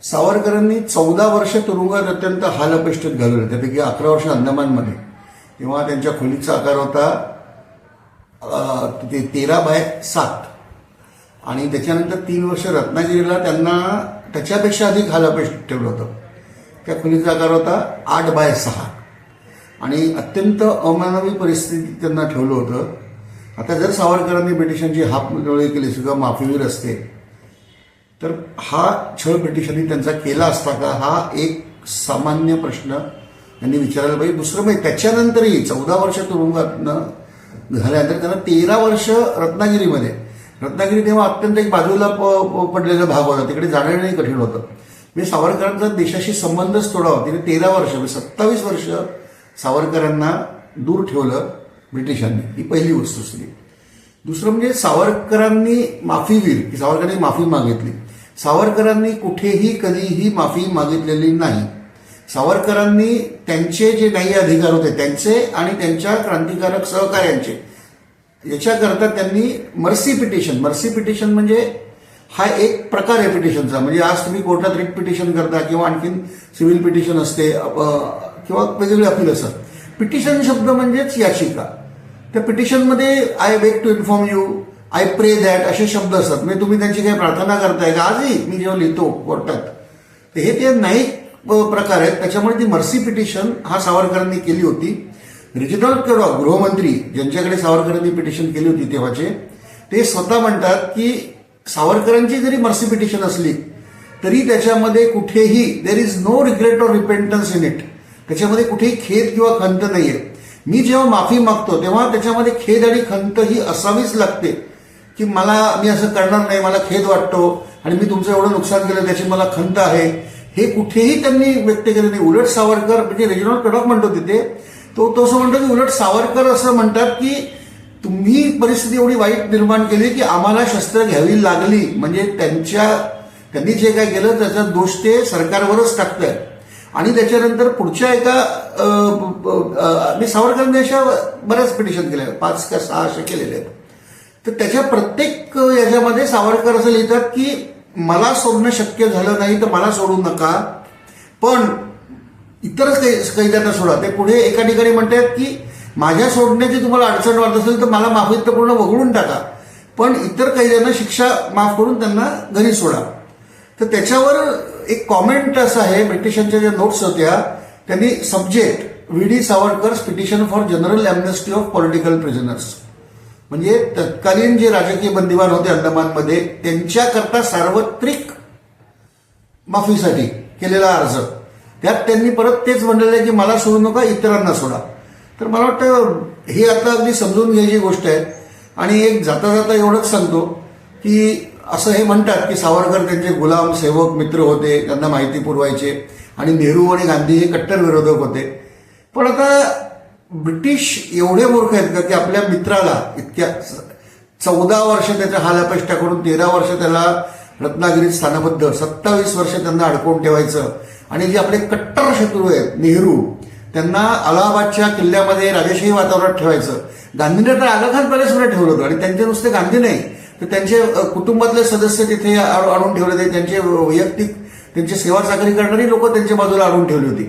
सावरकरांनी 14 वर्ष तुरुंगात अत्यंत हालअपेष्टेत घालवले, त्यापैकी 11 वर्ष अंदमानमध्ये. तेव्हा त्यांच्या खोलीचा आकार होता 13/7 आणि त्याच्यानंतर 3 वर्ष रत्नागिरीला त्यांना त्याच्यापेक्षा अधिक हालअपेष्ट ठेवलं होतं. त्या खोलीचा आकार होता 8/6 आणि अत्यंत अमानवी परिस्थितीत त्यांना ठेवलं होतं. आता जर सावरकरांनी ब्रिटिशांची हापगोळी केली किंवा माफीवीर असते तर हा छळ ब्रिटिशांनी त्यांचा केला असता का, हा एक सामान्य प्रश्न त्यांनी विचारायला पाहिजे. दुसरं म्हणजे त्याच्यानंतरही 14 वर्ष तुरुंगातनं झाल्यानंतर त्यांना 13 वर्ष रत्नागिरी तेव्हा अत्यंत एक बाजूला पडलेला भाग होता, तिकडे जाणं कठीण होतं. म्हणजे सावरकरांचा देशाशी संबंधच थोडा होता. तिने 13 वर्ष म्हणजे 27 वर्ष सावरकरांना दूर ठेवलं ब्रिटिशांनी. ही पहिली वस्तुस्थिती. दुसरं म्हणजे सावरकरांनी सावरकरांनी माफी मागितली. सावरकरांनी कुठेही कधीही माफी मागितलेली नाही. सावरकरांनी त्यांचे जे न्याय्य अधिकार होते त्यांचे आणि त्यांच्या क्रांतिकारक सहकार्यांचे याच्याकरता त्यांनी मर्सी पिटिशन म्हणजे हा एक प्रकार आहे पिटिशनचा. म्हणजे आज तुम्ही कोर्टात रिट पिटिशन करता किंवा आणखीन सिव्हिल पिटिशन असते किंवा वेगवेगळे अपील असतात. पिटिशन शब्द म्हणजेच याचिका. त्या पिटिशनमध्ये I beg to inform you, I pray that असे शब्द असतात. म्हणजे तुम्ही त्यांची काही प्रार्थना करताय का? आजही मी जेव्हा लिहितो कोर्टात तर हे ते न्यायिक प्रकार आहेत. त्याच्यामुळे ती मर्सी पिटिशन हा सावरकरांनी केली होती. रिजिनॉल्ड केडॉक गृहमंत्री ज्यांच्याकडे सावरकरांनी पिटिशन केली होती तेव्हाचे, ते स्वतः म्हणतात की सावरकरांची जरी मर्सी पिटिशन असली तरी त्याच्यामध्ये कुठेही there is no regret or repentance in it. त्याच्यामध्ये कुठेही खेद किंवा खंत नाहीये. मी जेव्हा माफी मागतो तेव्हा त्याच्यामध्ये खेद आणि खंत ही असावीच लागते की मी असं करणार नाही, मला खेद वाटतो आणि मी तुमचं एवढं नुकसान केलं त्याची मला खंत आहे, हे कुठेही त्यांनी व्यक्त केलं नाही. उलट सावरकर म्हणजे रेजिनॉल्ड केडॉक म्हणतो तिथे, तो असं म्हणतो की उलट सावरकर असं म्हणतात की तुम्ही परिस्थिती एवढी वाईट निर्माण केली की आम्हाला शस्त्र घ्यावी लागली. म्हणजे त्यांनी जे काय केलं त्याचा दोष ते सरकारवरच टाकतायत. आणि त्याच्यानंतर पुढच्या मी सावरकरांनी अशा बऱ्याच पिटिशन केल्या, 5 का 6 असे केलेले आहेत. तर त्याच्या प्रत्येक याच्यामध्ये सावरकर असं लिहितात की मला सोडणं शक्य झालं नाही तर मला सोडू नका, पण इतरच कैद्यांना सोडा. ते पुढे एका ठिकाणी म्हणतात की माझ्या सोडण्याची तुम्हाला अडचण वाटत असेल तर मला माफीत पूर्ण वगळून टाका, पण इतर कैद्यांना शिक्षा माफ करून त्यांना घरी सोडा. तर त्याच्यावर एक कॉमेंट असं आहे, ब्रिटिशांच्या ज्या नोट्स होत्या त्यांनी subject V D. Savarkar's petition for general amnesty of political prisoners, म्हणजे तत्कालीन जे राजकीय बंदिवान होते अंदमानमध्ये त्यांच्याकरता सार्वत्रिक माफीसाठी केलेला अर्ज, त्यात त्यांनी परत तेच म्हणलेलं आहे की मला सोडू नका, इतरांना सोडा. तर मला वाटतं हे आता अगदी समजून घ्यायची गोष्ट आहे. आणि एक जाता जाता एवढंच सांगतो की असं हे म्हणतात की सावरकर त्यांचे गुलाम सेवक मित्र होते, त्यांना माहिती पुरवायचे आणि नेहरू आणि गांधी हे कट्टर विरोधक होते. पण आता ब्रिटिश एवढे मूर्ख आहेत का की आपल्या मित्राला इतक्या 14 वर्ष त्याच्या हालअपेष्टा करून 13 वर्ष त्याला रत्नागिरीत स्थानबद्ध, 27 वर्ष त्यांना अडकवून ठेवायचं. आणि जे आपले कट्टर शत्रू आहेत नेहरू, त्यांना अलाहाबादच्या किल्ल्यामध्ये राजेशाही वातावरणात ठेवायचं. गांधींना तर आगा खान पॅलेसमध्ये ठेवलं होतं आणि त्यांचे नुसते गांधी नाही तर त्यांचे कुटुंबातले सदस्य तिथे आणून ठेवले होते. त्यांचे वैयक्तिक त्यांची सेवा चाकरी करणारी लोक त्यांच्या बाजूला आणून ठेवली होती.